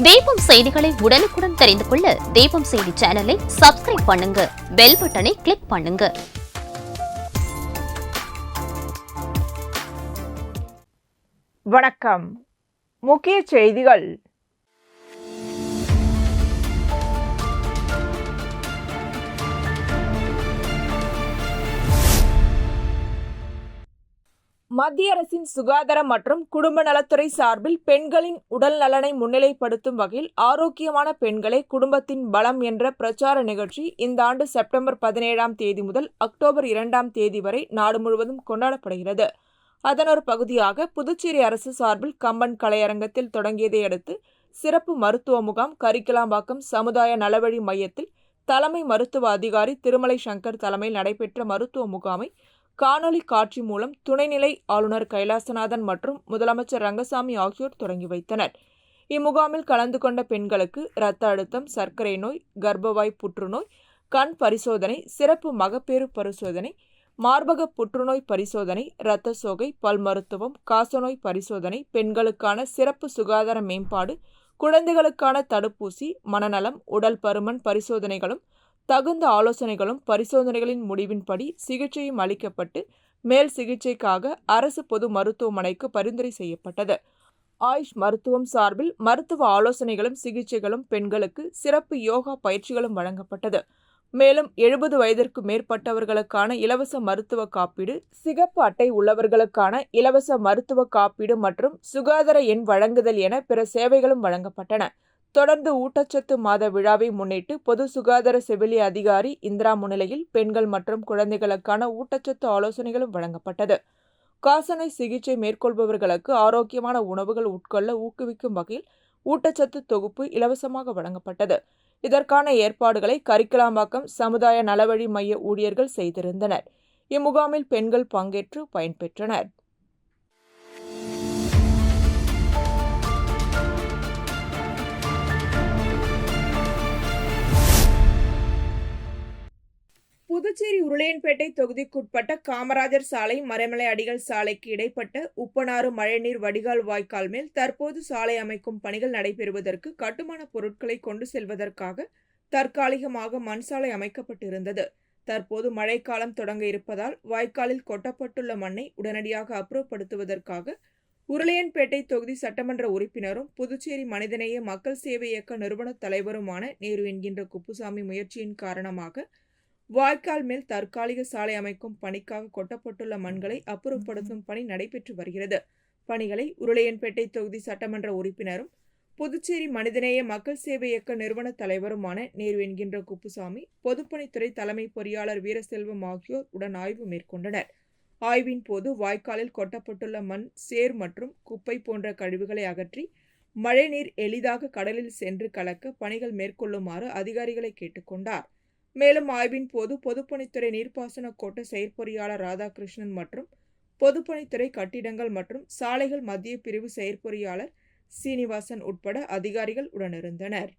தீபம் செய்திகளை உடனுக்குடன் தெரிந்து கொள்ள தீபம் செய்தி சேனலை சப்ஸ்கிரைப் பண்ணுங்க, பெல் பட்டனை கிளிக் பண்ணுங்க. வணக்கம். முக்கிய செய்திகள். மத்திய அரசின் சுகாதார மற்றும் குடும்ப நலத்துறை சார்பில் பெண்களின் உடல் நலனை முன்னிலைப்படுத்தும் வகையில் ஆரோக்கியமான பெண்களே குடும்பத்தின் பலம் என்ற பிரச்சார நிகழ்ச்சி இந்த ஆண்டு செப்டம்பர் 17ஆம் தேதி முதல் அக்டோபர் 2ஆம் தேதி வரை நாடு முழுவதும் கொண்டாடப்படுகிறது. அதன் ஒரு பகுதியாக புதுச்சேரி அரசு சார்பில் கம்பன் கலையரங்கத்தில் தொடங்கியதை அடுத்து சிறப்பு மருத்துவ முகாம் கரிக்கலாம்பாக்கம் சமுதாய நலவழி மையத்தில் தலைமை மருத்துவ அதிகாரி திருமலை சங்கர் தலைமையில் நடைபெற்ற மருத்துவ முகாமை காணொலி காட்சி மூலம் துணைநிலை ஆளுநர் கைலாசநாதன் மற்றும் முதலமைச்சர் ரங்கசாமி ஆகியோர் தொடங்கி வைத்தனர். இம்முகாமில் கலந்து கொண்ட பெண்களுக்கு இரத்த அழுத்தம், சர்க்கரை நோய், கர்ப்பவாய் புற்றுநோய், கண் பரிசோதனை, சிறப்பு மகப்பேறு பரிசோதனை, மார்பக புற்றுநோய் பரிசோதனை, இரத்த சோகை, பல் மருத்துவம், காசநோய் பரிசோதனை, பெண்களுக்கான சிறப்பு சுகாதார மேம்பாடு, குழந்தைகளுக்கான தடுப்பூசி, மனநலம், உடல் பருமன் பரிசோதனைகளும் தகுந்த ஆலோசனைகளும் பரிசோதனைகளின் முடிவின்படி சிகிச்சையும் அளிக்கப்பட்டு மேல் சிகிச்சைக்காக அரசு பொது மருத்துவமனைக்கு பரிந்துரை செய்யப்பட்டது. ஆயுஷ் மருத்துவம் சார்பில் மருத்துவ ஆலோசனைகளும் சிகிச்சைகளும், பெண்களுக்கு சிறப்பு யோகா பயிற்சிகளும் வழங்கப்பட்டது. மேலும் 70 வயதிற்கு மேற்பட்டவர்களுக்கான இலவச மருத்துவ காப்பீடு, சிகப்பு அட்டை உள்ளவர்களுக்கான இலவச மருத்துவ காப்பீடு மற்றும் சுகாதார எண் வழங்குதல் என பிற சேவைகளும் வழங்கப்பட்டன. தொடர்ந்து ஊட்டச்சத்து மாத விழாவை முன்னிட்டு பொது சுகாதார செவிலிய அதிகாரி இந்திரா முன்னிலையில் பெண்கள் மற்றும் குழந்தைகளுக்கான ஊட்டச்சத்து ஆலோசனைகளும் வழங்கப்பட்டது. காசநோய் சிகிச்சை மேற்கொள்பவர்களுக்கு ஆரோக்கியமான உணவுகள் உட்கொள்ள ஊக்குவிக்கும் வகையில் ஊட்டச்சத்து தொகுப்பு இலவசமாக வழங்கப்பட்டது. இதற்கான ஏற்பாடுகளை கரிக்கலாம்பாக்கம் சமுதாய நலவழி மைய ஊழியர்கள் செய்திருந்தனர். இம்முகாமில் பெண்கள் பங்கேற்று பயன்பெற்றனர். புதுச்சேரி உருளையன்பேட்டை தொகுதிக்குட்பட்ட காமராஜர் சாலை, மறைமலை அடிகள் சாலைக்கு இடைப்பட்ட உப்பனாறு மழைநீர் வடிகால் வாய்க்கால் மேல் தற்போது சாலை அமைக்கும் பணிகள் நடைபெறுவதற்கு கட்டுமான பொருட்களை கொண்டு செல்வதற்காக தற்காலிகமாக மண் சாலை அமைக்கப்பட்டிருந்தது. தற்போது மழைக்காலம் தொடங்க இருப்பதால் வாய்க்காலில் கொட்டப்பட்டுள்ள மண்ணை உடனடியாக அப்புறப்படுத்துவதற்காக உருளையன்பேட்டை தொகுதி சட்டமன்ற உறுப்பினரும் புதுச்சேரி மனிதநேய மக்கள் சேவை இயக்க நிறுவன தலைவருமான நேரு என்கின்ற குப்புசாமி முயற்சியின் காரணமாக வாய்க்கால் மேல் தற்காலிக சாலை அமைக்கும் பணிக்காக கொட்டப்பட்டுள்ள மண்களை அப்புறப்படுத்தும் பணி நடைபெற்று வருகிறது. பணிகளை உருளையன்பேட்டை தொகுதி சட்டமன்ற உறுப்பினரும் புதுச்சேரி மனிதநேய மக்கள் சேவை இயக்க நிறுவன தலைவருமான நேரு என்கின்ற குப்புசாமி, பொதுப்பணித்துறை தலைமை பொறியாளர் வீரசெல்வம் ஆகியோர் உடன் ஆய்வு மேற்கொண்டனர். ஆய்வின் போது வாய்க்காலில் கொட்டப்பட்டுள்ள மண், சேர் மற்றும் குப்பை போன்ற கழிவுகளை அகற்றி மழைநீர் எளிதாக கடலில் சென்று கலக்க பணிகள் மேற்கொள்ளுமாறு அதிகாரிகளை கேட்டுக்கொண்டார். மேலும் ஆய்வின் போது பொதுப்பணித்துறை நீர்ப்பாசன கோட்ட செயற்பொறியாளர் ராதாகிருஷ்ணன் மற்றும் பொதுப்பணித்துறை கட்டிடங்கள் மற்றும் சாலைகள் மத்திய பிரிவு செயற்பொறியாளர் சீனிவாசன் உட்பட அதிகாரிகள் உடனிருந்தனர்.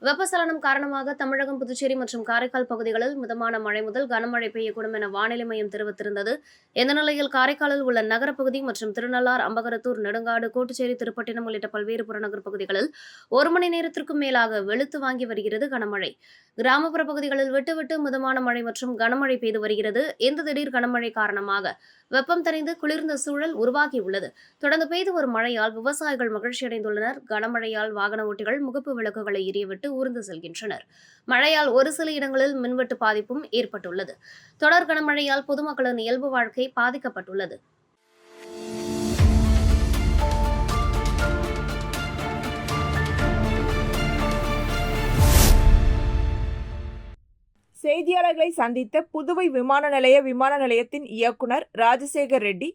வெப்பசலனம் காரணமாக தமிழகம், புதுச்சேரி மற்றும் காரைக்கால் பகுதிகளில் மிதமான மழை முதல் கனமழை பெய்யக்கூடும் என வானிலை மையம் தெரிவித்திருந்தது. இந்த நிலையில் காரைக்காலில் உள்ள நகரப்பகுதி மற்றும் திருநள்ளார், அம்பகரத்தூர், நெடுங்காடு, கோட்டுச்சேரி, திருப்பட்டினம் உள்ளிட்ட பல்வேறு புறநகர் பகுதிகளில் 1 மணி நேரத்திற்கும் மேலாக வெளுத்து வாங்கி வருகிறது கனமழை. கிராமப்புற பகுதிகளில் விட்டுவிட்டு மிதமான மழை மற்றும் கனமழை பெய்து வருகிறது. இந்த திடீர் கனமழை காரணமாக வெப்பம் தணிந்து குளிர்ந்த சூழல் உருவாகியுள்ளது. தொடர்ந்து பெய்து வரும் மழையால் விவசாயிகள் மகிழ்ச்சியடைந்துள்ளனர். கனமழையால் வாகன ஓட்டிகள் முகப்பு விளக்குகளை எரியவிட்டு ஊர்ந்து செல்கின்றனர். மழையால் ஒரு சில இடங்களில் மின்வெட்டு பாதிப்பும் ஏற்பட்டுள்ளது. தொடர் கனமழையால் பொதுமக்களின் இயல்பு வாழ்க்கை பாதிக்கப்பட்டுள்ளது. செய்தியாளர்களை சந்தித்த புதுவை விமான நிலையத்தின் இயக்குனர் ராஜசேகர் ரெட்டி,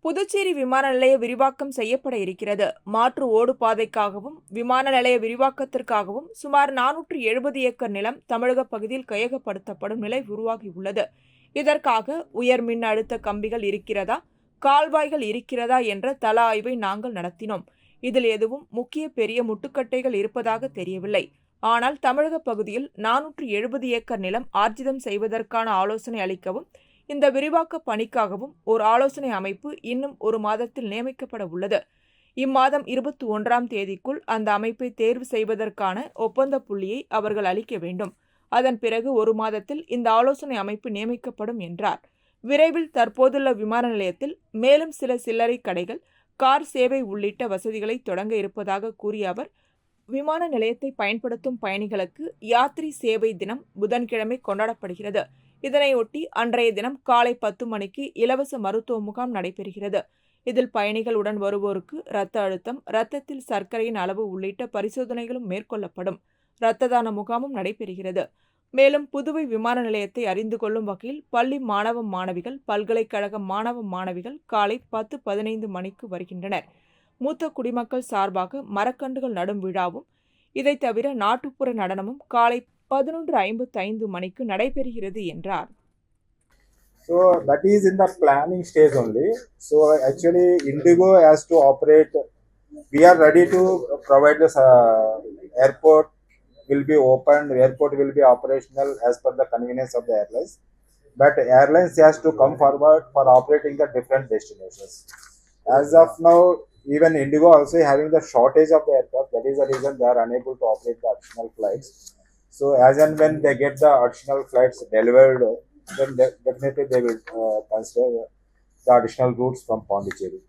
புதுச்சேரி விமான நிலைய விரிவாக்கம் செய்யப்பட இருக்கிறது. மாற்று ஓடு பாதைக்காகவும் விமான நிலைய விரிவாக்கத்திற்காகவும் சுமார் 470 ஏக்கர் நிலம் தமிழக பகுதியில் கையகப்படுத்தப்படும் நிலை உருவாகியுள்ளது. இதற்காக உயர் மின் அழுத்த கம்பிகள் இருக்கிறதா, கால்வாய்கள் இருக்கிறதா என்ற தள ஆய்வை நாங்கள் நடத்தினோம். இதில் எதுவும் முக்கிய பெரிய முட்டுக்கட்டைகள் இருப்பதாக தெரியவில்லை. ஆனால் தமிழக பகுதியில் 470 ஏக்கர் நிலம் ஆர்ஜிதம் செய்வதற்கான ஆலோசனை அளிக்கவும், இந்த விரிவாக்க பணிக்காகவும் ஒரு ஆலோசனை அமைப்பு இன்னும் ஒரு மாதத்தில் நியமிக்கப்பட உள்ளது. இம்மாதம் 21ஆம் தேதிக்குள் அந்த அமைப்பை தேர்வு செய்வதற்கான ஒப்பந்த புள்ளியை அவர்கள் அளிக்க வேண்டும். அதன் பிறகு ஒரு மாதத்தில் இந்த ஆலோசனை அமைப்பு நியமிக்கப்படும் என்றார். விரைவில் தற்போதுள்ள விமான நிலையத்தில் மேலும் சில சில்லறை கடைகள், கார் சேவை உள்ளிட்ட வசதிகளை தொடங்க இருப்பதாக கூறிய அவர், விமான நிலையத்தை பயன்படுத்தும் பயணிகளுக்கு யாத்ரி சேவை தினம் புதன்கிழமை கொண்டாடப்படுகிறது. இதனையொட்டி அன்றைய தினம் காலை 10 மணிக்கு இலவச மருத்துவ முகாம் நடைபெறுகிறது. இதில் பயணிகள் உடன் வருவோருக்கு இரத்த அழுத்தம், இரத்தத்தில் சர்க்கரையின் அளவு உள்ளிட்ட பரிசோதனைகளும் மேற்கொள்ளப்படும். இரத்த தான முகாமும் நடைபெறுகிறது. மேலும் புதுவை விமான நிலையத்தை அறிந்து கொள்ளும் வகையில் பள்ளி மாணவ மாணவிகள், பல்கலைக்கழக மாணவ மாணவிகள் காலை 10-15 மணிக்கு வருகின்றனர். மூத்த குடிமக்கள் சார்பாக மரக்கன்றுகள் நடும் விழாவும், இதை தவிர நாட்டுப்புற நடனமும் காலை 11:55 மணிக்கு நடைபெறுகிறது என்றார். So that is in the planning stage only. So actually Indigo has to operate. We are ready to provide this airport will be opened, airport will be operational as per the convenience of the airlines. But airlines has to come forward for operating the different destinations. As of now, even Indigo also having the shortage of the aircraft. That is the reason they are unable to operate the additional flights. So as and when they get the additional flights delivered, then definitely they will consider the additional routes from Pondicherry.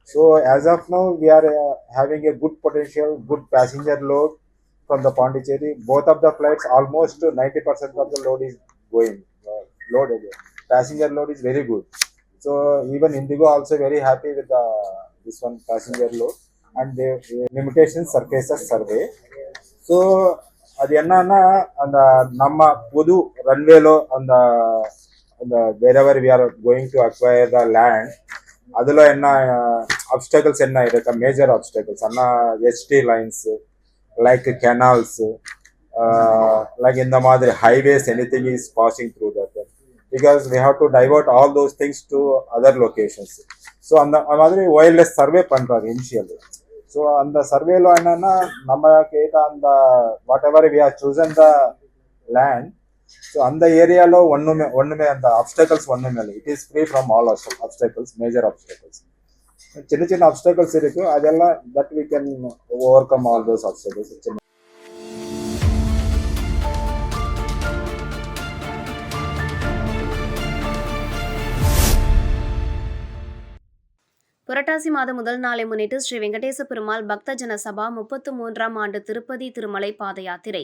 So as of now, we are having a good potential, good passenger load from the Pondicherry. Both of the flights, almost 90% of the load is going. Passenger load is very good. So even Indigo also very happy with this one passenger load, and the limitation surfaces survey. So அது என்னன்னா அந்த நம்ம புது ரன்வேலோ அந்த அந்த wherever we are going to acquire the land, அதுல என்ன obstacles என்ன இருக்கு, மேஜர் obstacles அண்ணா HT lines like canals, like இந்த மாதிரி highways, anything is passing through that, because we have to divert all those things to other locations. So அந்த மாதிரி wireless survey பண்றாங்க initially. So அந்த சர்வேல என்னன்னா நம்ம கேட்ட அந்த whatever we are choosing the land, so அந்த ஏரியாలో ஒண்ணுமே அந்த அப்டக்கல்ஸ் ஒண்ணுமே இல்லை. It is free from all obstacles, major obstacles. சின்ன சின்ன அப்டக்கல்ஸ் இருக்கு, அதெல்லாம் that we can overcome all those obstacles. புரட்டாசி மாதம் முதல் நாளை முன்னிட்டு ஸ்ரீ வெங்கடேச பெருமாள் பக்த ஜன சபா 33ஆம் ஆண்டு திருப்பதி திருமலை பாத யாத்திரை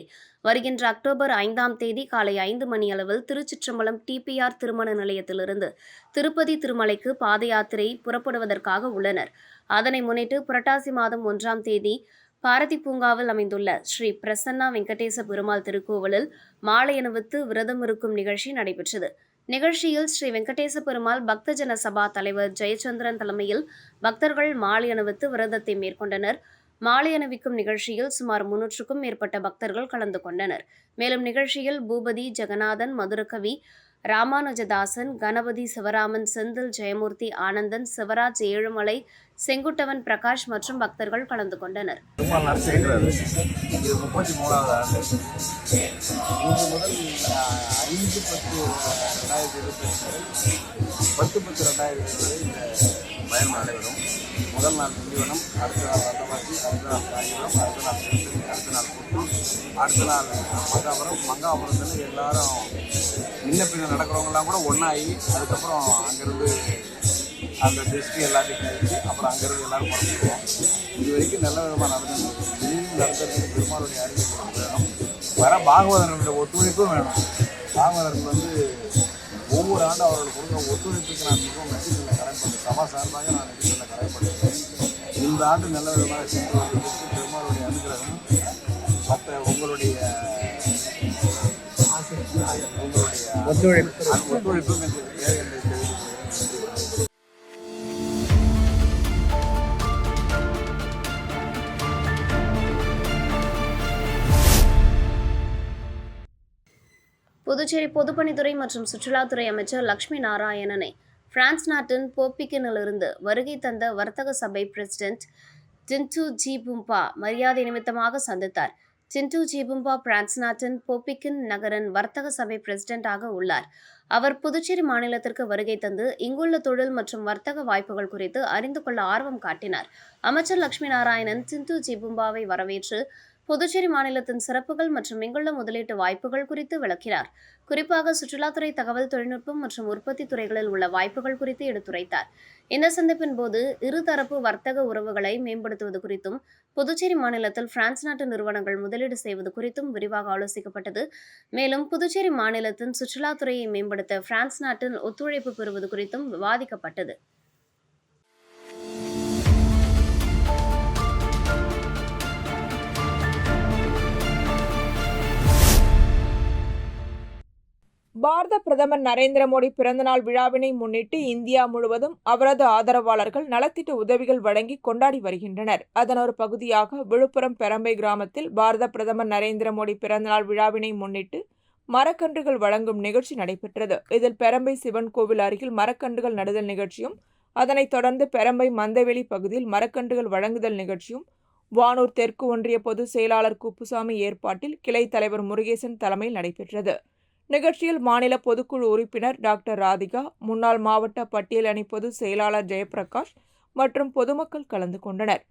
வருகின்ற அக்டோபர் 5ஆம் தேதி காலை 5 மணியளவில் திருச்சிற்றம்பலம் TPR திருமண நிலையத்திலிருந்து திருப்பதி திருமலைக்கு பாத யாத்திரை புறப்படுவதற்காக உள்ளனர். அதனை முன்னிட்டு புரட்டாசி மாதம் 1ஆம் தேதி பாரதி பூங்காவில் அமைந்துள்ள ஸ்ரீ பிரசன்னா வெங்கடேச பெருமாள் திருக்கோவிலில் மாலை அணிவித்து விரதம் இருக்கும் நிகழ்ச்சி நடைபெற்றது. நிகழ்ச்சியில் ஸ்ரீ வெங்கடேச பெருமாள் பக்த ஜன சபா தலைவர் ஜெயச்சந்திரன் தலைமையில் பக்தர்கள் மாலை அணிவித்து விரதத்தை மேற்கொண்டனர். மாலை அணிவிக்கும் நிகழ்ச்சியில் சுமார் 300க்கும் மேற்பட்ட பக்தர்கள் கலந்து கொண்டனர். மேலும் நிகழ்ச்சியில் பூபதி ஜெகநாதன், மதுரகவி ராமானுஜதாசன், கணபதி சிவராமன், செந்தில் ஜெயமூர்த்தி, ஆனந்தன், சிவராஜ் ஏழுமலை, செங்குட்டவன் பிரகாஷ் மற்றும் பக்தர்கள் கலந்து கொண்டனர். பயணம் நடைபெறும். முதல் நாள் திண்டிவனம், அடுத்த நாள் வந்தவாசி, அடுத்த நாள் காஞ்சிபுரம், அடுத்த நாள் திருச்சி, அடுத்த நாள் குப்பம், அடுத்த நாள் மங்காபுரத்தில் எல்லாரும் முன்ன பின்ன நடக்கிறவங்கலாம் கூட ஒன்றாகி அதுக்கப்புறம் அங்கேருந்து அந்த டிஸ்ட்ரிக் எல்லாத்தையும் கழிச்சு அப்புறம் அங்கேருந்து எல்லோரும் புறப்படுவோம். இது வரைக்கும் நல்ல விதமாக நடந்துருக்கு. இனியும் நடத்துறதுக்கு பெருமாளுடைய அறிவிப்பு வேணும். வர பாகவதர்களுடைய ஒத்துழைப்பும் வேணும். பாகவதர்கள் ஒவ்வொரு ஆண்டும் அவர்கள் கொடுக்குற ஒத்துழைப்புக்கு நான் மிகவும் நன்றி சொல்ல கடமைப்பட்டேன். சபா சார்பாக நான் நன்றி சொல்ல கடமைப்பட்டேன். இந்த ஆண்டு நல்ல விதமாக சென்று வருவதற்கு பெருமாளுடைய அனுகிரகம் மற்ற உங்களுடைய அந்த ஒத்துழைப்பும் எனக்கு தேவை என்று தெரிவித்துக் புதுச்சேரி பொதுப்பணித்துறை மற்றும் சுற்றுலாத்துறை அமைச்சர் லட்சுமி நாராயணனை பிரான்ஸ் நாட்டின் போப்பிக்கினிலிருந்து வருகை தந்த வர்த்தக சபை பிரசிடென்ட் டின்டு ஜிபும்பா மரியாதை நிமித்தமாக சந்தித்தார். டின்டு ஜிபும்பா பிரான்ஸ் நாட்டின் போப்பிக்கின் நகரின் வர்த்தக சபை பிரசிடென்டாக உள்ளார். அவர் புதுச்சேரி மாநிலத்திற்கு வருகை தந்து இங்குள்ள தொழில் மற்றும் வர்த்தக வாய்ப்புகள் குறித்து அறிந்து கொள்ள ஆர்வம் காட்டினார். அமைச்சர் லட்சுமி நாராயணன் டின்டு ஜிபும்பாவை வரவேற்று புதுச்சேரி மாநிலத்தின் சிறப்புகள் மற்றும் இங்குள்ள முதலீட்டு வாய்ப்புகள் குறித்து விளக்கினார். குறிப்பாக சுற்றுலாத்துறை, தகவல் தொழில்நுட்பம் மற்றும் உற்பத்தி துறைகளில் உள்ள வாய்ப்புகள் குறித்து எடுத்துரைத்தார். இந்த சந்திப்பின் போது இருதரப்பு வர்த்தக உறவுகளை மேம்படுத்துவது குறித்தும், புதுச்சேரி மாநிலத்தில் பிரான்ஸ் நாட்டு நிறுவனங்கள் முதலீடு செய்வது குறித்தும் விரிவாக ஆலோசிக்கப்பட்டது. மேலும் புதுச்சேரி மாநிலத்தின் சுற்றுலாத்துறையை மேம்படுத்த பிரான்ஸ் நாட்டில் ஒத்துழைப்பு பெறுவது குறித்தும் விவாதிக்கப்பட்டது. பாரத பிரதமர் நரேந்திர மோடி பிறந்தநாள் விழாவினை முன்னிட்டு இந்தியா முழுவதும் அவரது ஆதரவாளர்கள் நலத்திட்ட உதவிகள் வழங்கி கொண்டாடி வருகின்றனர். அதன் ஒரு பகுதியாக விழுப்புரம் பெரம்பை கிராமத்தில் பாரத பிரதமர் நரேந்திர மோடி பிறந்தநாள் விழாவினை முன்னிட்டு மரக்கன்றுகள் வழங்கும் நிகழ்ச்சி நடைபெற்றது. இதில் பெரம்பை சிவன் கோவில் அருகில் மரக்கன்றுகள் நடுதல் நிகழ்ச்சியும், அதனைத் தொடர்ந்து பெரம்பை மந்தவெளி பகுதியில் மரக்கன்றுகள் வழங்குதல் நிகழ்ச்சியும் வானூர் தெற்கு ஒன்றிய பொதுச் செயலாளர் குப்புசாமி ஏற்பாட்டில் கிளை தலைவர் முருகேசன் தலைமையில் நடைபெற்றது. நிகழ்ச்சியில் மாநில பொதுக்குழு உறுப்பினர் டாக்டர் ராதிகா, முன்னாள் மாவட்ட பட்டியல் அணி பொதுச் செயலாளர் ஜெயபிரகாஷ் மற்றும் பொதுமக்கள் கலந்து கொண்டனர்.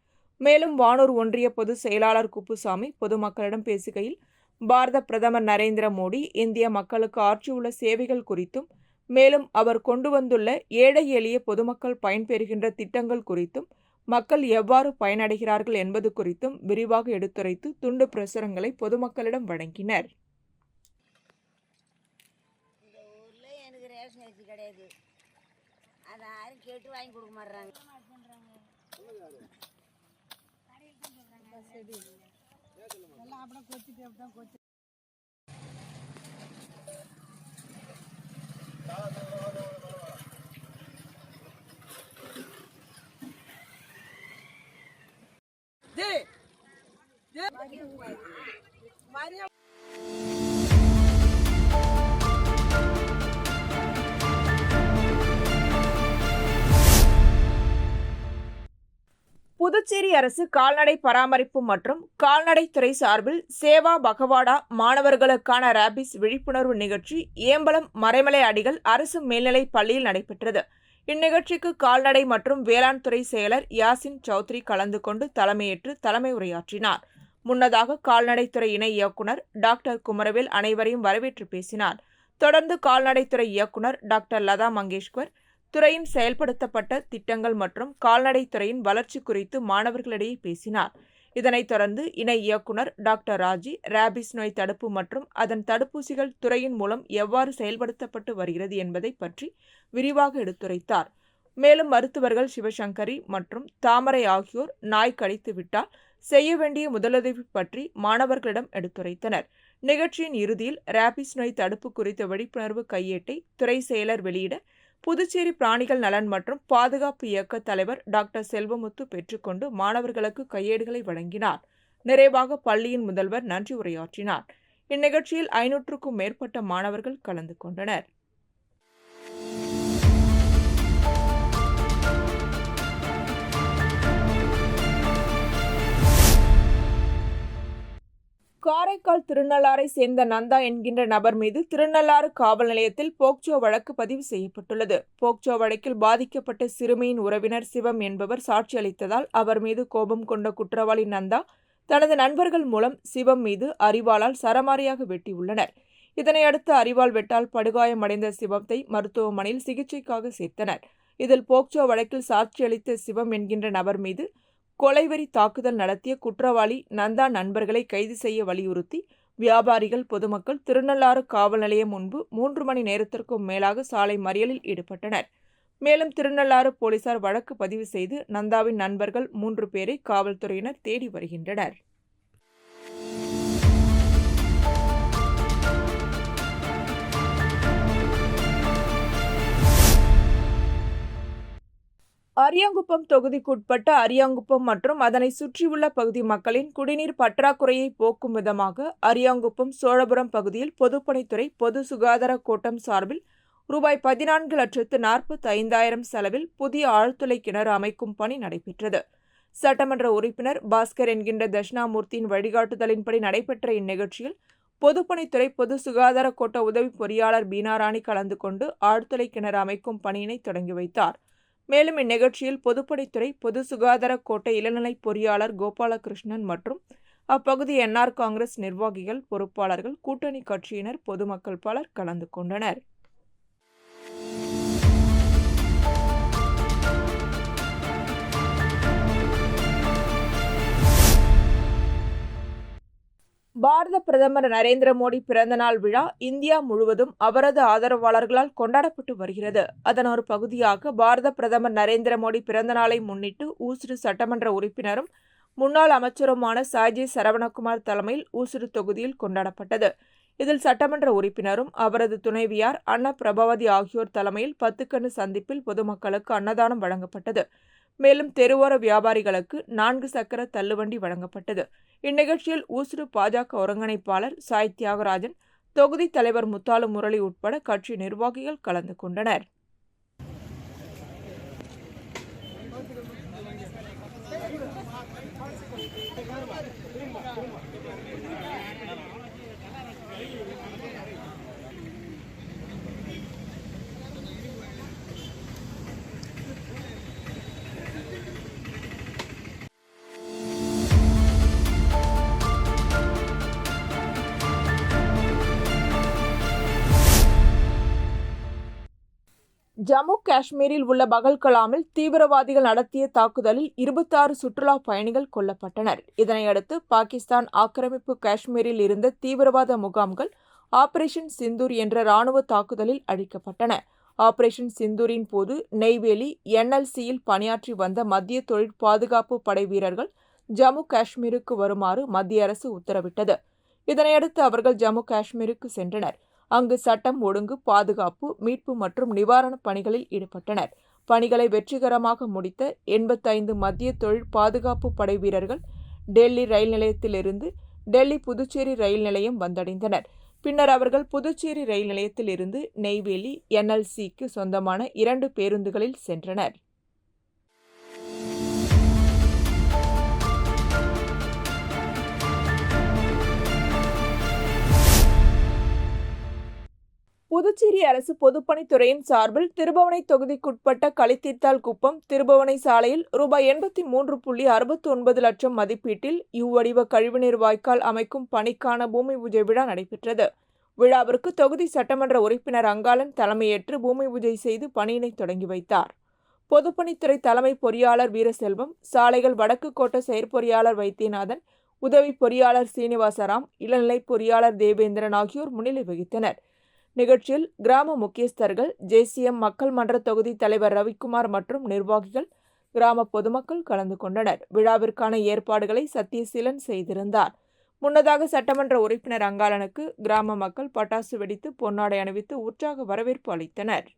மேலும் வானூர் ஒன்றிய பொதுச் செயலாளர் குப்புசாமி பொதுமக்களிடம் பேசுகையில், பாரத பிரதமர் நரேந்திர மோடி இந்திய மக்களுக்கு ஆற்றியுள்ள சேவைகள் குறித்தும், மேலும் அவர் கொண்டு வந்துள்ள ஏழை எளிய பொதுமக்கள் பயன்பெறுகின்ற திட்டங்கள் குறித்தும், மக்கள் எவ்வாறு பயனடைகிறார்கள் என்பது குறித்தும் விரிவாக எடுத்துரைத்து துண்டு பிரசுரங்களை பொதுமக்களிடம் வழங்கினர். கிடையாது, அதை யாரும் கேட்டு வாங்கி கொடுக்க மாட்டாங்க. புதுச்சேரி அரசு கால்நடை பராமரிப்பு மற்றும் கால்நடைத்துறை சார்பில் சேவா பகவாடா மாணவர்களுக்கான ரேபிஸ் விழிப்புணர்வு நிகழ்ச்சி ஏம்பலம் மறைமலை அடிகள் அரசு மேல்நிலைப் பள்ளியில் நடைபெற்றது. இந்நிகழ்ச்சிக்கு கால்நடை மற்றும் வேளாண் துறை செயலர் யாசின் சௌத்ரி கலந்து கொண்டு தலைமையேற்று தலைமை உரையாற்றினார். முன்னதாக கால்நடைத்துறை இணை இயக்குநர் டாக்டர் குமரவேல் அனைவரையும் வரவேற்று பேசினார். தொடர்ந்து கால்நடைத்துறை இயக்குநர் டாக்டர் லதா மங்கேஷ்வர் துறையின் செயல்படுத்தப்பட்ட திட்டங்கள் மற்றும் கால்நடைத்துறையின் வளர்ச்சி குறித்து மாணவர்களிடையே பேசினார். இதனைத் தொடர்ந்து இணை இயக்குநர் டாக்டர் ராஜி ரேபிஸ் நோய் தடுப்பு மற்றும் அதன் தடுப்பூசிகள் துறையின் மூலம் எவ்வாறு செயல்படுத்தப்பட்டு வருகிறது என்பதை பற்றி விரிவாக எடுத்துரைத்தார். மேலும் மருத்துவர்கள் சிவசங்கரி மற்றும் தாமரை ஆகியோர் நாய் கடித்து விட்டால் செய்ய வேண்டிய முதலுதவி பற்றி மாணவர்களிடம் எடுத்துரைத்தனர். நிகழ்ச்சியின் இறுதியில் ரேபிஸ் நோய் தடுப்பு குறித்த விழிப்புணர்வு கையேட்டை துறை செயலர் வெளியிட புதுச்சேரி பிராணிகள் நலன் மற்றும் பாதுகாப்பு இயக்க தலைவர் டாக்டர் செல்வமுத்து பெற்றுக்கொண்டு மாணவர்களுக்கு கையேடுகளை வழங்கினார். நிறைவாக பள்ளியின் முதல்வர் நன்றி உரையாற்றினார். இந்நிகழ்ச்சியில் 500க்கும் மேற்பட்ட மாணவர்கள் கலந்து கொண்டனர். காரைக்கால் திருநள்ளாரை சேர்ந்த நந்தா என்கின்ற நபர் மீது திருநள்ளாறு காவல் நிலையத்தில் போக்சோ வழக்கு பதிவு செய்யப்பட்டுள்ளது. போக்சோ வழக்கில் பாதிக்கப்பட்ட சிறுமியின் உறவினர் சிவம் என்பவர் சாட்சி அளித்ததால் அவர் மீது கோபம் கொண்ட குற்றவாளி நந்தா தனது நண்பர்கள் மூலம் சிவம் மீது அரிவாளால் சரமாரியாக வெட்டியுள்ளனர். இதனையடுத்து அரிவாள் வெட்டால் படுகாயமடைந்த சிவத்தை மருத்துவமனையில் சிகிச்சைக்காக சேர்த்தனர். இதில் போக்சோ வழக்கில் சாட்சியளித்த சிவம் என்கின்ற நபர் மீது கொலைவெறி தாக்குதல் நடத்திய குற்றவாளி நந்தா நண்பர்களை கைது செய்ய வலியுறுத்தி வியாபாரிகள், பொதுமக்கள் திருநள்ளாறு காவல் நிலையம் முன்பு 3 மணி நேரத்திற்கும் மேலாக சாலை மறியலில் ஈடுபட்டனர். மேலும் திருநள்ளாறு போலீசார் வழக்கு பதிவு செய்து நந்தாவின் நண்பர்கள் 3 பேரை காவல்துறையினர் தேடி வருகின்றனர். அரியாங்குப்பம் தொகுதிக்குட்பட்ட அரியாங்குப்பம் மற்றும் அதனை சுற்றியுள்ள பகுதி மக்களின் குடிநீர் பற்றாக்குறையை போக்கும் விதமாக அரியாங்குப்பம் சோழபுரம் பகுதியில் பொதுப்பணித்துறை பொது சுகாதார கோட்டம் சார்பில் ரூபாய் 14,45,000 செலவில் புதிய ஆழ்துளை கிணறு அமைக்கும் பணி நடைபெற்றது. சட்டமன்ற உறுப்பினர் பாஸ்கர் என்கின்ற தட்சிணாமூர்த்தியின் வழிகாட்டுதலின்படி நடைபெற்ற இந்நிகழ்ச்சியில் பொதுப்பணித்துறை பொது சுகாதார கோட்ட உதவி பொறியாளர் பீனாராணி கலந்து கொண்டு ஆழ்துளை கிணறு அமைக்கும் பணியினை தொடங்கி வைத்தார். மேலும் இந்நிகழ்ச்சியில் பொதுப்பணித்துறை பொது சுகாதார கோட்ட இளநிலை பொறியாளர் கோபாலகிருஷ்ணன் மற்றும் அப்பகுதி என்ஆர் காங்கிரஸ் நிர்வாகிகள், பொறுப்பாளர்கள், கூட்டணி கட்சியினர், பொதுமக்கள் பலர் கலந்து கொண்டனர். பாரத பிரதமர் நரேந்திர மோடி பிறந்தநாள் விழா இந்தியா முழுவதும் அவரது ஆதரவாளர்களால் கொண்டாடப்பட்டு வருகிறது. அதன் ஒரு பகுதியாக பாரத பிரதமர் நரேந்திர மோடி பிறந்தநாளை முன்னிட்டு ஊசுடு சட்டமன்ற உறுப்பினரும் முன்னாள் அமைச்சருமான சாய்ஜி சரவணகுமார் தலைமையில் ஊசுடு தொகுதியில் கொண்டாடப்பட்டது. இதில் சட்டமன்ற உறுப்பினரும் அவரது துணைவியார் அன்ன பிரபாவதி ஆகியோர் தலைமையில் 10 கண்ணு சந்திப்பில் பொதுமக்களுக்கு அன்னதானம் வழங்கப்பட்டது. மேலும் தெருவோர வியாபாரிகளுக்கு 4 சக்கர தள்ளுவண்டி வழங்கப்பட்டது. இந்நிகழ்ச்சியில் ஊசுடு பாஜக ஒருங்கிணைப்பாளர் சாய் தியாகராஜன், தொகுதி தலைவர் முத்தாலு முரளி உட்பட கட்சி நிர்வாகிகள் கலந்து கொண்டனர். ஜம்மு காஷ்மீரில் உள்ள பகல்கலாமில் தீவிரவாதிகள் நடத்திய தாக்குதலில் 26 சுற்றுலா பயணிகள் கொல்லப்பட்டனர். இதனையடுத்து பாகிஸ்தான் ஆக்கிரமிப்பு காஷ்மீரில் இருந்த தீவிரவாத முகாம்கள் ஆபரேஷன் சிந்தூர் என்ற ராணுவ தாக்குதலில் அழிக்கப்பட்டன. ஆபரேஷன் சிந்தூரின் போது நெய்வேலி NLCயில் பணியாற்றி வந்த மத்திய தொழில் பாதுகாப்பு படை வீரர்கள் ஜம்மு காஷ்மீருக்கு வருமாறு மத்திய அரசு உத்தரவிட்டது. இதனையடுத்து அவர்கள் ஜம்மு காஷ்மீருக்கு சென்றனர். அங்கு சட்டம் ஒழுங்கு, பாதுகாப்பு, மீட்பு மற்றும் நிவாரணப் பணிகளில் ஈடுபட்டனர். பணிகளை வெற்றிகரமாக முடித்த 85 மத்திய தொழில் பாதுகாப்பு படை வீரர்கள் டெல்லி ரயில் நிலையத்திலிருந்து டெல்லி புதுச்சேரி ரயில் நிலையம் வந்தடைந்தனர். பின்னர் அவர்கள் புதுச்சேரி ரயில் நிலையத்தில் இருந்து நெய்வேலி NLCக்கு சொந்தமான 2 பேருந்துகளில் சென்றனர். புதுச்சேரி அரசு பொதுப்பணித்துறையின் சார்பில் திருபுவனை தொகுதிக்குட்பட்ட களித்தீர்த்தால் குப்பம் திருபுவனை சாலையில் ரூபாய் 83.69 லட்சம் மதிப்பீட்டில் வடிவ கழிவுநீர் வாய்க்கால் அமைக்கும் பணிக்கான பூமி பூஜை விழா நடைபெற்றது. விழாவிற்கு தொகுதி சட்டமன்ற உறுப்பினர் அங்காளன் தலைமையேற்று பூமி பூஜை செய்து பணியினை தொடங்கி வைத்தார். பொதுப்பணித்துறை தலைமை பொறியாளர் வீரசெல்வம், சாலைகள் வடக்கு கோட்ட செயற்பொறியாளர் வைத்தியநாதன், உதவி பொறியாளர் சீனிவாசராம், இளநிலை பொறியாளர் தேவேந்திரன் ஆகியோர் முன்னிலை வகித்தனர். நிகழ்ச்சியில் கிராம முக்கியஸ்தர்கள், JCM மக்கள் மன்ற தொகுதி தலைவர் ரவிக்குமார் மற்றும் நிர்வாகிகள், கிராம பொதுமக்கள் கலந்து கொண்டனர். விழாவிற்கான ஏற்பாடுகளை சத்யசீலன் செய்திருந்தார். முன்னதாக சட்டமன்ற உறுப்பினர் அங்காளனுக்கு கிராம மக்கள் பட்டாசு வெடித்து பொன்னாடை அணிவித்து உற்சாக வரவேற்பு அளித்தனர்.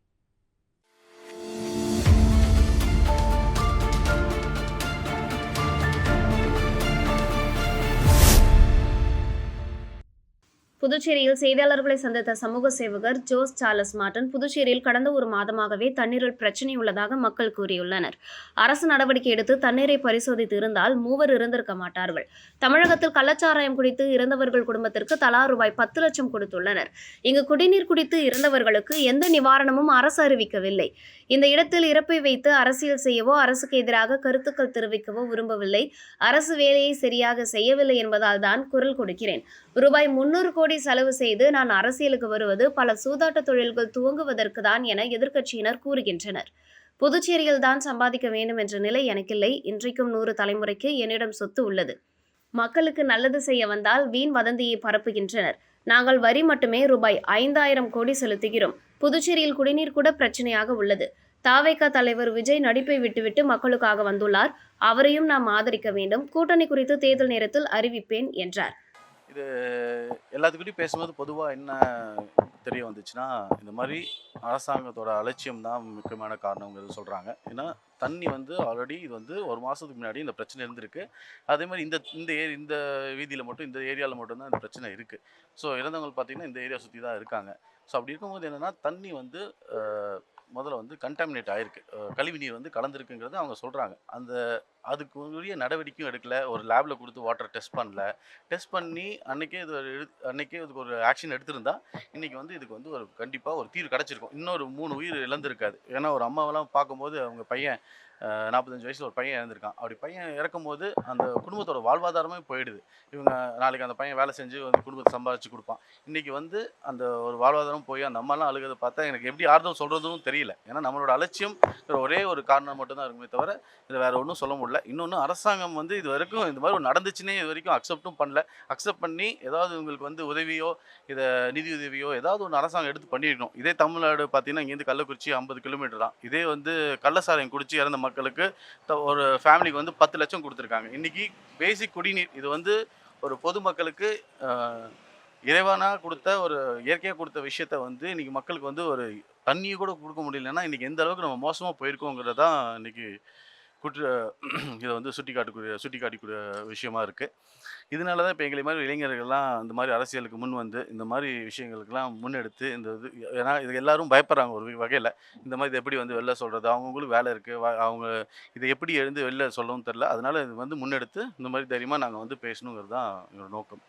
புதுச்சேரியில் செய்தியாளர்களை சந்தித்த சமூக சேவகர் ஜோஸ் சார்லஸ் மார்டன், புதுச்சேரியில் கடந்த ஒரு மாதமாகவே தண்ணீரில் பிரச்சினை உள்ளதாக மக்கள் கூறியுள்ளனர். அரசு நடவடிக்கை எடுத்து தண்ணீரை பரிசோதித்து இருந்தால் 3 இருந்திருக்க மாட்டார்கள். தமிழகத்தில் கள்ளச்சாராயம் குடித்து இறந்தவர்கள் குடும்பத்திற்கு தலா ரூபாய் 10 லட்சம் கொடுத்துள்ளனர். இங்கு குடிநீர் குடித்து இறந்தவர்களுக்கு எந்த நிவாரணமும் அரசு அறிவிக்கவில்லை. இந்த இடத்தில் இறப்பை வைத்து அரசியல் செய்யவோ அரசுக்கு எதிராக கருத்துக்கள் தெரிவிக்கவோ விரும்பவில்லை. அரசு வேலையை சரியாக செய்யவில்லை என்பதால் தான் குரல் கொடுக்கிறேன். ரூபாய் 300 கோடி செலவு செய்து நான் அரசியலுக்கு வருவது பல சூதாட்ட தொழில்கள் துவங்குவதற்கு தான் என எதிர்க்கட்சியினர் கூறுகின்றனர். புதுச்சேரியில் தான் சம்பாதிக்க வேண்டும் என்ற நிலை எனக்கில்லை. இன்றைக்கும் 100 தலைமுறைக்கு என்னிடம் சொத்து உள்ளது. மக்களுக்கு நல்லது செய்ய வந்தால் வீண் வதந்தியை பரப்புகின்றனர். நாங்கள் வரி மட்டுமே ரூபாய் 5,000 கோடி செலுத்துகிறோம். புதுச்சேரியில் குடிநீர் கூட பிரச்சனையாக உள்ளது. தாவேகா தலைவர் விஜய் நடிப்பை விட்டுவிட்டு மக்களுக்காக வந்துள்ளார். அவரையும் நாம் ஆதரிக்க வேண்டும். கூட்டணி குறித்து தேர்தல் நேரத்தில் அறிவிப்பேன் என்றார். இது எல்லாத்துக்கிட்டையும் பேசும்போது பொதுவாக என்ன தெரிய வந்துச்சுன்னா, இந்த மாதிரி அரசாங்கத்தோட அலட்சியம் தான் முக்கியமான காரணங்கிறது சொல்கிறாங்க. ஏன்னா தண்ணி வந்து ஆல்ரெடி இது வந்து ஒரு மாதத்துக்கு முன்னாடி இந்த பிரச்சனை இருந்திருக்கு. அதே மாதிரி இந்த இந்த இந்த வீதியில் மட்டும் இந்த ஏரியாவில் மட்டும்தான் இந்த பிரச்சனை இருக்குது. ஸோ இறந்தவங்க பார்த்தீங்கன்னா இந்த ஏரியா சுற்றி தான் இருக்காங்க. ஸோ அப்படி இருக்கும்போது என்னென்னா தண்ணி வந்து முதல்ல வந்து கண்டாமினேட் ஆகிருக்கு, கழிவு நீர் வந்து கலந்துருக்குங்கிறது அவங்க சொல்கிறாங்க. அதுக்கு உரிய நடவடிக்கையும் எடுக்கல. ஒரு லேபில் கொடுத்து வாட்டர் டெஸ்ட் பண்ணல. டெஸ்ட் பண்ணி அன்றைக்கே இதுக்கு ஒரு ஆக்ஷன் எடுத்திருந்தா இன்றைக்கி வந்து இதுக்கு வந்து ஒரு கண்டிப்பாக ஒரு தீர்வு கிடச்சிருக்கும். இன்னொரு 3 உயிர் இழந்திருக்காது. ஏன்னா ஒரு அம்மாவெல்லாம் பார்க்கும்போது அவங்க பையன் 45 வயசில் ஒரு பையன் இறந்துருக்கான். அப்படி பையன் இறக்கும்போது அந்த குடும்பத்தோட வாழ்வாதாரமே போயிடுது. இவங்க நாளைக்கு அந்த பையன் வேலை செஞ்சு வந்து குடும்பத்தை சம்பாதிச்சு கொடுப்பான். இன்றைக்கி வந்து அந்த ஒரு வாழ்வாதாரம் போய் அந்த அம்மாலாம் அழுகிறத பார்த்தா எனக்கு எப்படி ஆறுதல் சொல்கிறதும் தெரியல. ஏன்னா நம்மளோட அலட்சியம் ஒரே ஒரு காரணம் மட்டும்தான் இருக்குமே தவிர இதில் வேறு ஒன்றும் சொல்ல முடியல. இன்னொன்று அரசாங்கம் வந்து இது வரைக்கும் இந்த மாதிரி ஒரு நடந்துச்சுன்னே இது வரைக்கும் அக்செப்டும் பண்ணல. அக்செப்ட் பண்ணி ஏதாவது இவங்களுக்கு வந்து உதவியோ இதை நிதி உதவியோ ஏதாவது ஒன்று அரசாங்கம் எடுத்து பண்ணிடணும். இதே தமிழ்நாடு பார்த்தீங்கன்னா இங்கேருந்து கள்ளக்குறிச்சி 50 கிலோமீட்டர் தான். இதே வந்து கள்ளசாராயம் குடிச்சு இறந்த மக்களுக்கு ஒரு ஃபேமிலிக்கு வந்து 10 லட்சம் கொடுத்துருக்காங்க. இன்றைக்கி பேசிக் குடிநீர் இது வந்து ஒரு பொதுமக்களுக்கு இறைவனாக கொடுத்த ஒரு இயற்கையாக கொடுத்த விஷயத்த வந்து இன்றைக்கி மக்களுக்கு வந்து ஒரு தண்ணியை கூட கொடுக்க முடியலன்னா இன்றைக்கி எந்த அளவுக்கு நம்ம மோசமாக போயிருக்கோங்கிறது தான் இன்றைக்கி இதை வந்து சுட்டிக்காட்டக்கூடிய விஷயமா இருக்குது. இதனால தான் இப்போ எங்களை மாதிரி இளைஞர்கள்லாம் இந்த மாதிரி அரசியலுக்கு முன் வந்து இந்த மாதிரி விஷயங்களுக்கெல்லாம் முன்னெடுத்து இந்த இது, ஏன்னா இது எல்லாரும் பயப்படுறாங்க ஒரு வகையில். இந்த மாதிரி இது எப்படி வந்து வெளில சொல்கிறது, அவங்கவுங்களுக்கு வேலை இருக்குது, அவங்க இதை எப்படி எழுந்து வெளில சொல்லவும் தெரில. அதனால் இது வந்து முன்னெடுத்து இந்த மாதிரி தைரியமாக நாங்கள் வந்து பேசணுங்கிறது தான் எங்களோட நோக்கம்.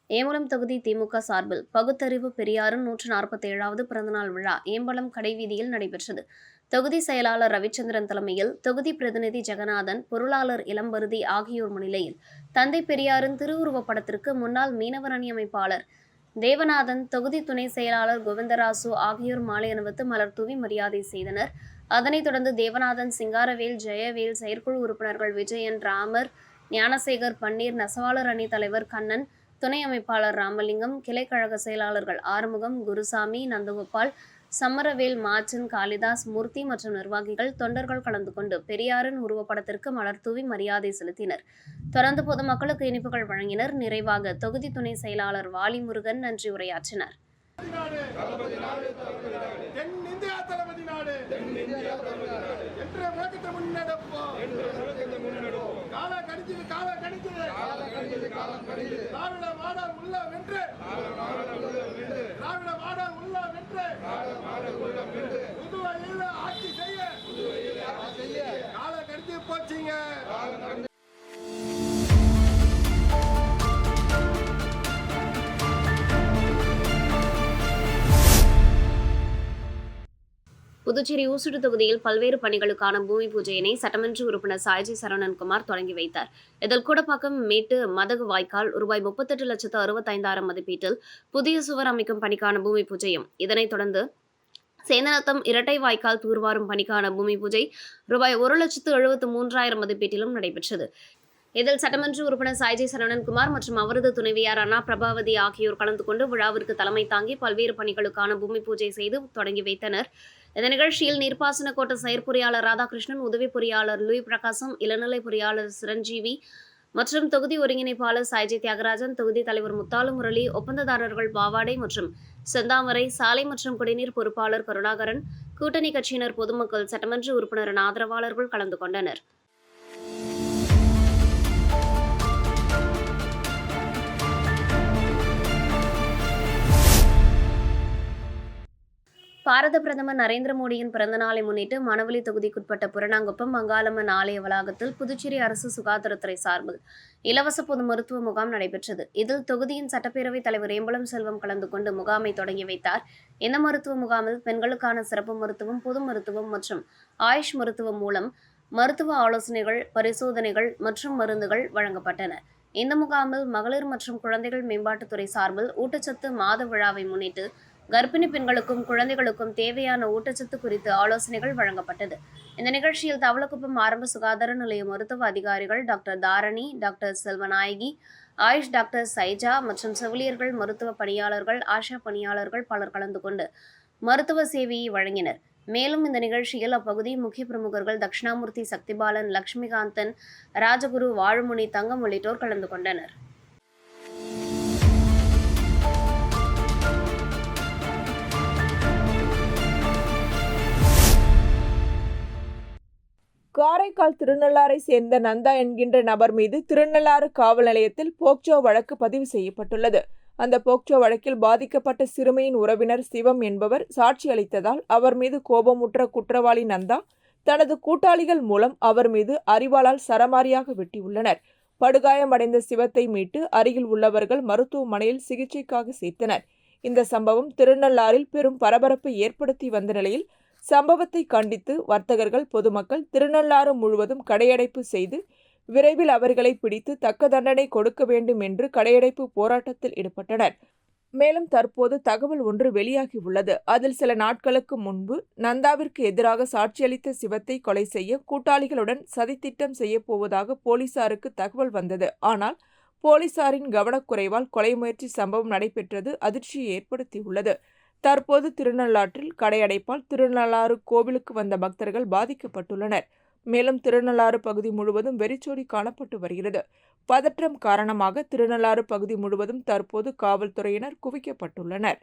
ஏம்பலம் தொகுதி திமுக சார்பில் பகுத்தறிவு பெரியாரின் 147வது பிறந்தநாள் விழா ஏம்பலம் கடைவீதியில் நடைபெற்றது. தொகுதி செயலாளர் ரவிச்சந்திரன் தலைமையில், தொகுதி பிரதிநிதி ஜெகநாதன், பொருளாளர் இளம்பருதி ஆகியோர் முன்னிலையில் தந்தை பெரியாரின் திருவுருவப் படத்திற்கு முன்னாள் மீனவர் அணி அமைப்பாளர் தேவநாதன், தொகுதி துணை செயலாளர் கோவிந்தராசு ஆகியோர் மாலை அணிவித்து மலர் தூவி மரியாதை செய்தனர். அதனைத் தொடர்ந்து தேவநாதன், சிங்காரவேல், ஜெயவேல், செயற்குழு உறுப்பினர்கள் விஜயன், ராமர், ஞானசேகர், பன்னீர், நெசவாளர் அணி தலைவர் கண்ணன், துணை அமைப்பாளர் ராமலிங்கம், கிளைக்கழக செயலாளர்கள் ஆறுமுகம், குருசாமி, நந்தகோபால், சம்மரவேல், மாச்சன், காளிதாஸ், மூர்த்தி மற்றும் நிர்வாகிகள், தொண்டர்கள் கலந்து கொண்டு பெரியாரின் உருவப்படத்திற்கு மலர் தூவி மரியாதை செலுத்தினர். தொடர்ந்து பொதுமக்களுக்கு இனிப்புகள் வழங்கினர். நிறைவாக தொகுதி துணை செயலாளர் வாலிமுருகன் நன்றி உரையாற்றினார். புதுச்சேரி ஊசுடு தொகுதியில் பல்வேறு பணிகளுக்கான பூமி பூஜையினை சட்டமன்ற உறுப்பினர் சாய்ஜி சரவணன்குமார் தொடங்கி வைத்தார். இதில் கூடப்பாக்கம் மேட்டு மதகு வாய்க்கால் ரூபாய் 38,65,000 மதிப்பீட்டில் புதிய சுவர் அமைக்கும் பணிக்கான பூமி பூஜையும், இதனைத் தொடர்ந்து சேந்தநத்தம் இரட்டை வாய்க்கால் தூர்வாரும் பணிக்கான பூமி பூஜை ரூபாய் 1,73,000 மதிப்பீட்டிலும் நடைபெற்றது. இதில் சட்டமன்ற உறுப்பினர் சாய்ஜி சரவணன்குமார் மற்றும் அவரது துணைவியார் அண்ணா பிரபாவதி ஆகியோர் கலந்து கொண்டு விழாவிற்கு தலைமை தாங்கி பல்வேறு பணிகளுக்கான பூமி பூஜை செய்து தொடங்கி வைத்தனர். இந்த நிகழ்ச்சியில் நீர்ப்பாசன கோட்ட செயற்பொறியாளர் ராதாகிருஷ்ணன், உதவி பொறியாளர் லூய் பிரகாசம், இளநிலை பொறியாளர் சிரஞ்சீவி மற்றும் தொகுதி ஒருங்கிணைப்பாளர் சாய்ஜி தியாகராஜன், தொகுதி தலைவர் முத்தாலு முரளி, ஒப்பந்ததாரர்கள் பாவாடை மற்றும் செந்தாமரை, சாலை மற்றும் குடிநீர் பொறுப்பாளர் கருணாகரன், கூட்டணி கட்சியினர், பொதுமக்கள், சட்டமன்ற உறுப்பினரின் ஆதரவாளர்கள் கலந்து கொண்டனர். பாரத பிரதமர் நரேந்திர மோடியின் பிறந்த நாளை முன்னிட்டு மணவெளி தொகுதிக்குட்பட்ட புரணாங்குப்பம் மங்காளம்மன் ஆலய வளாகத்தில் புதுச்சேரி அரசு சுகாதாரத்துறை சார்பில் இலவச பொது மருத்துவ முகாம் நடைபெற்றது. இதில் தொகுதியின் சட்டப்பேரவைத் தலைவர் ஏம்பலம் செல்வம் கலந்து கொண்டு முகாமை தொடங்கி வைத்தார். இந்த மருத்துவ முகாமில் பெண்களுக்கான சிறப்பு மருத்துவம், பொது மருத்துவம் மற்றும் ஆயுஷ் மருத்துவம் மூலம் மருத்துவ ஆலோசனைகள், பரிசோதனைகள் மற்றும் மருந்துகள் வழங்கப்பட்டன. இந்த முகாமில் மகளிர் மற்றும் குழந்தைகள் மேம்பாட்டுத்துறை சார்பில் ஊட்டச்சத்து மாத விழாவை முன்னிட்டு கர்ப்பிணி பெண்களுக்கும் குழந்தைகளுக்கும் தேவையான ஊட்டச்சத்து குறித்து ஆலோசனைகள் வழங்கப்பட்டது. இந்த நிகழ்ச்சியில் தவளக்குப்பம் ஆரம்ப சுகாதார நிலைய மருத்துவ அதிகாரிகள் doctor Dharani, doctor Selvanayaki, AYUSH doctor Saija மற்றும் செவிலியர்கள், மருத்துவ பணியாளர்கள், ஆஷா பணியாளர்கள் பலர் கலந்து கொண்டு மருத்துவ சேவையை வழங்கினர். மேலும் இந்த நிகழ்ச்சியில் அப்பகுதி முக்கிய பிரமுகர்கள் தட்சிணாமூர்த்தி, சக்திபாலன், லட்சுமிகாந்தன், ராஜகுரு, வாழுமுனி, தங்கம் உள்ளிட்டோர் கலந்து கொண்டனர். காரைக்கால் திருநள்ளாரை சேர்ந்த நந்தா என்கின்ற நபர் மீது திருநள்ளாறு காவல் நிலையத்தில் போக்சோ வழக்கு பதிவு செய்யப்பட்டுள்ளது. அந்த போக்சோ வழக்கில் பாதிக்கப்பட்ட சிறுமியின் உறவினர் சிவம் என்பவர் சாட்சி அளித்ததால் அவர் மீது கோபமுற்ற குற்றவாளி நந்தா தனது கூட்டாளிகள் மூலம் அவர் மீது அரிவாளால் சரமாரியாக வெட்டியுள்ளனர். படுகாயமடைந்த சிவத்தை மீட்டு அருகில் உள்ளவர்கள் மருத்துவமனையில் சிகிச்சைக்காக சேர்த்தனர். இந்த சம்பவம் திருநள்ளாறில் பெரும் பரபரப்பை ஏற்படுத்தி வந்த நிலையில் சம்பவத்தை கண்டித்து வர்த்தகர்கள், பொதுமக்கள் திருநள்ளாறு முழுவதும் கடையடைப்பு செய்து விரைவில் அவர்களை பிடித்து தக்க தண்டனை கொடுக்க வேண்டும் என்று கடையடைப்பு போராட்டத்தில் ஈடுபட்டனர். மேலும் தற்போது தகவல் ஒன்று வெளியாகியுள்ளது. அதில் சில நாட்களுக்கு முன்பு நந்தாவிற்கு எதிராக சாட்சியளித்த சிவத்தை கொலை செய்ய கூட்டாளிகளுடன் சதித்திட்டம் செய்யப்போவதாக போலீசாருக்கு தகவல் வந்தது. ஆனால் போலீசாரின் கவனக்குறைவால் கொலை முயற்சி சம்பவம் நடைபெற்றது அதிர்ச்சியை ஏற்படுத்தியுள்ளது. தற்போது திருநள்ளாற்றில் கடையடைப்பால் திருநள்ளாறு கோவிலுக்கு வந்த பக்தர்கள் பாதிக்கப்பட்டுள்ளனர். மேலும் திருநள்ளாறு பகுதி முழுவதும் வெறிச்சோடி காணப்பட்டு வருகிறது. பதற்றம் காரணமாக திருநள்ளாறு பகுதி முழுவதும் தற்போது காவல்துறையினர் குவிக்கப்பட்டுள்ளனர்.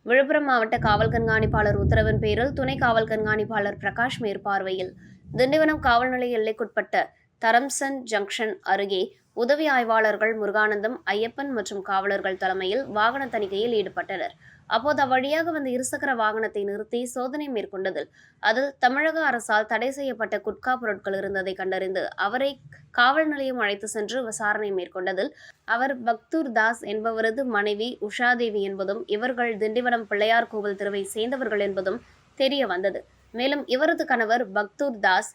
விழுப்புரம் மாவட்ட காவல் கண்காணிப்பாளர் உத்தரவின் பேரில் துணை காவல் கண்காணிப்பாளர் பிரகாஷ் மேற்பார்வையில் திண்டிவனம் காவல் நிலைய எல்லைக்குட்பட்ட தரம்சன் ஜங்ஷன் அருகே உதவி ஆய்வாளர்கள் முருகானந்தம், ஐயப்பன் மற்றும் காவலர்கள் தலைமையில் வாகன தணிக்கையில் ஈடுபட்டனர். அப்போது அவ்வழியாக வந்த இருசக்கர வாகனத்தை நிறுத்தி சோதனை மேற்கொண்டதில் அதில் தமிழக அரசால் தடை செய்யப்பட்ட குட்கா பொருட்கள் இருந்ததை கண்டறிந்து அவரை காவல் நிலையம் அழைத்து சென்று விசாரணை மேற்கொண்டதில் அவர் பக்தூர் தாஸ் என்பவரது மனைவி உஷாதேவி என்பதும் இவர்கள் திண்டிவனம் பிள்ளையார் கோவில் தெருவை சேர்ந்தவர்கள் என்பதும் தெரிய வந்தது. மேலும் இவரது கணவர் பக்தூர் தாஸ்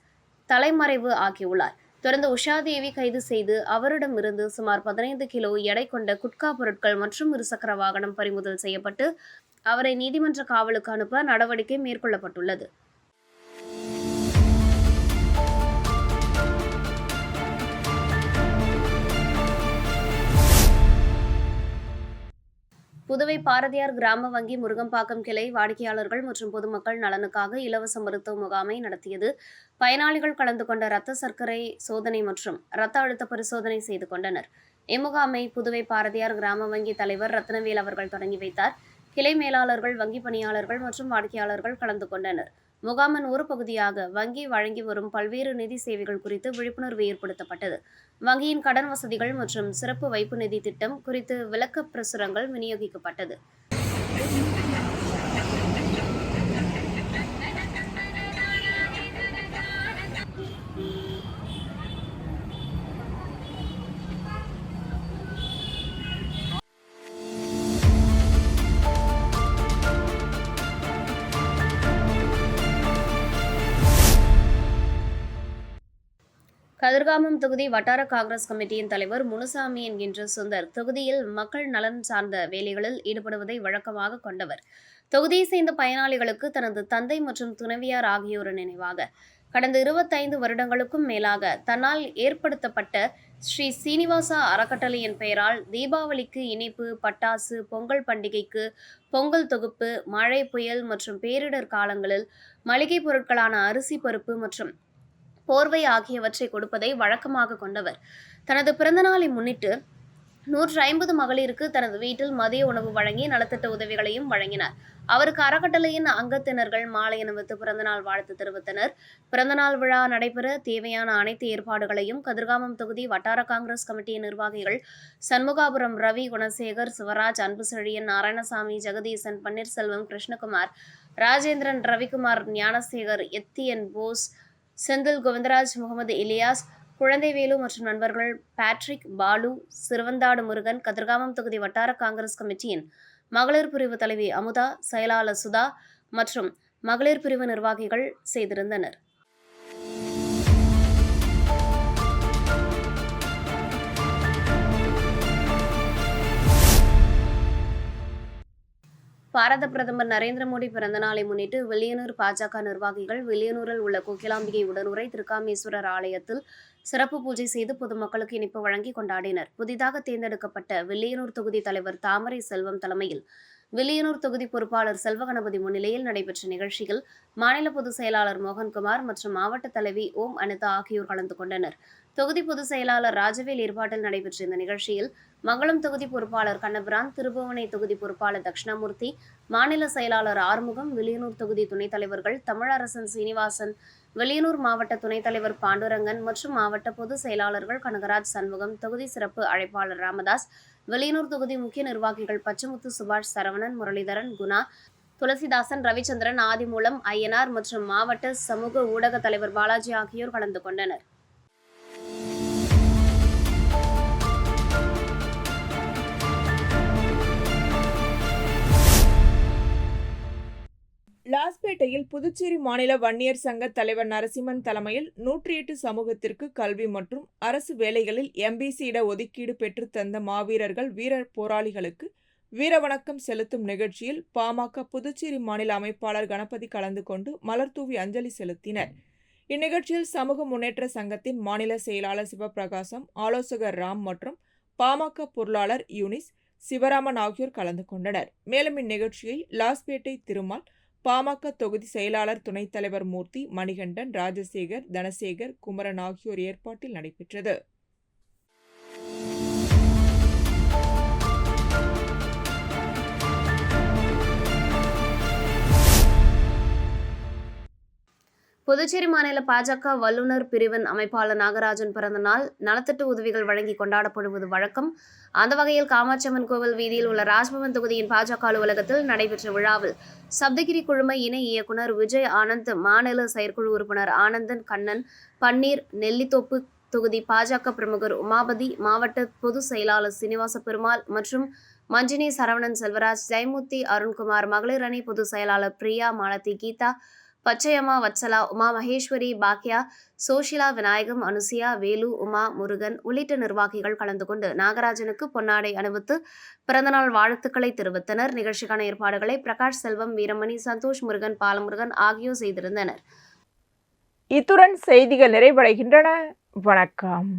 தலைமறைவு ஆகியுள்ளார். தொடர்ந்து உஷாதேவி கைது செய்து அவரிடமிருந்து சுமார் 15 கிலோ எடை கொண்ட குட்கா பொருட்கள் மற்றும் இருசக்கர வாகனம் பறிமுதல் செய்யப்பட்டு அவரை நீதிமன்ற காவலுக்கு அனுப்ப நடவடிக்கை மேற்கொள்ளப்பட்டுள்ளது. புதுவை பாரதியார் கிராம வங்கி முருகம்பாக்கம் கிளை வாடிக்கையாளர்கள் மற்றும் பொதுமக்கள் நலனுக்காக இலவச மருத்துவ முகாமை நடத்தியது. பயனாளிகள் கலந்து கொண்ட இரத்த சர்க்கரை சோதனை மற்றும் இரத்த அழுத்த பரிசோதனை செய்து கொண்டனர். இம்முகாமை புதுவை பாரதியார் கிராம வங்கி தலைவர் ரத்னவேல் அவர்கள் தொடங்கி வைத்தார். கிளை மேலாளர்கள், வங்கி பணியாளர்கள் மற்றும் வாடிக்கையாளர்கள் கலந்து கொண்டனர். முகாமின் ஒரு பகுதியாக வங்கி வழங்கி வரும் பல்வேறு நிதி சேவைகள் குறித்து விழிப்புணர்வு ஏற்படுத்தப்பட்டது. வங்கியின் கடன் வசதிகள் மற்றும் சிறப்பு வைப்பு நிதி திட்டம் குறித்து விளக்க பிரசுரங்கள் விநியோகிக்கப்பட்டது. கதிர்காமம் தொகுதி வட்டார காங்கிரஸ் கமிட்டியின் தலைவர் முனுசாமி என்கின்ற சுந்தர் தொகுதியில் மக்கள் நலன் சார்ந்த வேலைகளில் ஈடுபடுவதை வழக்கமாக கொண்டவர். தொகுதியை சேர்ந்த பயனாளிகளுக்கு தனது தந்தை மற்றும் துணைவியார் ஆகியோரின் நினைவாக கடந்த 25 வருடங்களுக்கும் மேலாக தன்னால் ஏற்படுத்தப்பட்ட ஸ்ரீ சீனிவாசா அறக்கட்டளையின் பெயரால் தீபாவளிக்கு இனிப்பு, பட்டாசு, பொங்கல் பண்டிகைக்கு பொங்கல் தொகுப்பு, மழை, புயல் மற்றும் பேரிடர் காலங்களில் மளிகை பொருட்களான அரிசி, பருப்பு மற்றும் போர்வை ஆகியவற்றை கொடுப்பதை வழக்கமாக கொண்டவர். தனது பிறந்தநாளை முன்னிட்டு 150 மகளிருக்கு தனது வீட்டில் மதிய உணவு வழங்கி நலத்திட்ட உதவிகளையும் வழங்கினார். அவருக்கு அறக்கட்டளையின் அங்கத்தினர்கள் மாலை அணிவித்து பிறந்தநாள் வாழ்த்து தெரிவித்தனர். பிறந்தநாள் விழா நடைபெற தேவையான அனைத்து ஏற்பாடுகளையும் கதிர்காமம் தொகுதி வட்டார காங்கிரஸ் கமிட்டியின் நிர்வாகிகள் சண்முகாபுரம் ரவி, குணசேகர், சிவராஜ், அன்புசெழியன், நாராயணசாமி, ஜெகதீசன், பன்னீர்செல்வம், கிருஷ்ணகுமார், ராஜேந்திரன், ரவிக்குமார், ஞானசேகர், எத்தியன் போஸ், செந்தில், கோவிந்தராஜ், முகமது இலியாஸ், குழந்தைவேலு மற்றும் நண்பர்கள் பேட்ரிக், பாலு, சிறுவந்தாடு முருகன், கதிர்காமம் தொகுதி வட்டார காங்கிரஸ் கமிட்டியின் மகளிர் பிரிவு தலைவி அமுதா, செயலாளர் சுதா மற்றும் மகளிர் பிரிவு நிர்வாகிகள் செய்திருந்தனர். பாரத பிரதமர் நரேந்திர மோடி பிறந்த நாளை முன்னிட்டு வில்லியனூர் பாஜக நிர்வாகிகள் வில்லியனூரில் உள்ள கோகிலாம்பிகை உடனுரை திருக்காமேஸ்வரர் ஆலயத்தில் சிறப்பு பூஜை செய்து பொதுமக்களுக்கு இனிப்பு வழங்கி கொண்டாடினர். புதிதாக தேர்ந்தெடுக்கப்பட்ட வில்லியனூர் தொகுதி தலைவர் தாமரை செல்வம் தலைமையில் வில்லியனூர் தொகுதி பொறுப்பாளர் செல்வகணபதி முன்னிலையில் நடைபெற்ற நிகழ்ச்சியில் மாநில பொதுச் செயலாளர் மோகன்குமார் மற்றும் மாவட்ட தலைவி ஓம் அனிதா ஆகியோர் கலந்து கொண்டனர். தொகுதி பொதுச் செயலாளர் ராஜவேல் ஏற்பாட்டில் நடைபெற்ற இந்த நிகழ்ச்சியில் மங்களம் தொகுதி பொறுப்பாளர் கண்ணபிரான், திருபுவனை தொகுதி பொறுப்பாளர் தட்சிணாமூர்த்தி, மாநில செயலாளர் ஆறுமுகம், வில்லியனூர் தொகுதி துணைத் தலைவர்கள் தமிழரசன் சீனிவாசன், வில்லியனூர் மாவட்ட துணைத் தலைவர் பாண்டுரங்கன் மற்றும் மாவட்ட பொதுச் செயலாளர்கள் கனகராஜ் சண்முகம், தொகுதி சிறப்பு அழைப்பாளர் ராமதாஸ், வில்லியனூர் தொகுதி முக்கிய நிர்வாகிகள் பச்சமுத்து, சுபாஷ், சரவணன், முரளிதரன், குணா, துளசிதாசன், ரவிச்சந்திரன், ஆதிமூலம், ஐயனார் மற்றும் மாவட்ட சமூக ஊடக தலைவர் பாலாஜி ஆகியோர் கலந்து கொண்டனர். லாஸ்பேட்டையில் புதுச்சேரி மாநில வன்னியர் சங்க தலைவர் நரசிம்மன் தலைமையில் 108 சமூகத்திற்கு கல்வி மற்றும் அரசு வேலைகளில் எம்பிசி இட ஒதுக்கீடு பெற்று தந்த மாவீரர்கள் வீர போராளிகளுக்கு வீரவணக்கம் செலுத்தும் நிகழ்ச்சியில் பாமக புதுச்சேரி மாநில அமைப்பாளர் கணபதி கலந்து கொண்டு மலர்தூவி அஞ்சலி செலுத்தினர். இந்நிகழ்ச்சியில் சமூக முன்னேற்ற சங்கத்தின் மாநில செயலாளர் சிவபிரகாசம், ஆலோசகர் ராம் மற்றும் பாமக பொருளாளர் யூனிஸ், சிவராமன் ஆகியோர் கலந்து கொண்டனர். மேலும் இந்நிகழ்ச்சியை லாஸ்பேட்டை திருமால், பாமக தொகுதி செயலாளர் துணைத் தலைவர் மூர்த்தி, மணிகண்டன், ராஜசேகர், தனசேகர், குமரன் ஆகியோர் ஏற்பாட்டில் நடைபெற்றது. புதுச்சேரி மாநில பாஜக வல்லுநர் பிரிவின் அமைப்பாளர் நாகராஜன் பிறந்த நாள் நலத்திட்ட உதவிகள் வழங்கி கொண்டாடப்படுவது வழக்கம். அந்த வகையில் காமாட்சியம்மன் கோவில் வீதியில் உள்ள ராஜ்பவன் தொகுதியின் பாஜக அலுவலகத்தில் நடைபெற்ற விழாவில் சப்தகிரி குழும இணை இயக்குநர் விஜய் ஆனந்த், மாநில செயற்குழு உறுப்பினர் ஆனந்தன் கண்ணன், பன்னீர், நெல்லித்தோப்பு தொகுதி பாஜக பிரமுகர் உமாபதி, மாவட்ட பொதுச் செயலாளர் சீனிவாச பெருமாள் மற்றும் மஞ்சினி, சரவணன், செல்வராஜ், ஜெயமூர்த்தி, அருண்குமார், மகளிர் அணி பொதுச் செயலாளர் பிரியா, மாலதி, கீதா, பச்சையம்மா, வத்சலா, உமா மகேஸ்வரி, பாக்யா, சோஷிலா, விநாயகம், அனுசியா, வேலு, உமா, முருகன் உள்ளிட்ட நிர்வாகிகள் கலந்து கொண்டு நாகராஜனுக்கு பொன்னாடை அணிவித்து பிறந்தநாள் வாழ்த்துக்களை தெரிவித்தனர். நிகழ்ச்சிக்கான ஏற்பாடுகளை பிரகாஷ் செல்வம், வீரமணி, சந்தோஷ், முருகன், பாலமுருகன் ஆகியோர் செய்திருந்தனர். இத்துடன் செய்திகள் நிறைவடைகின்றன. வணக்கம்.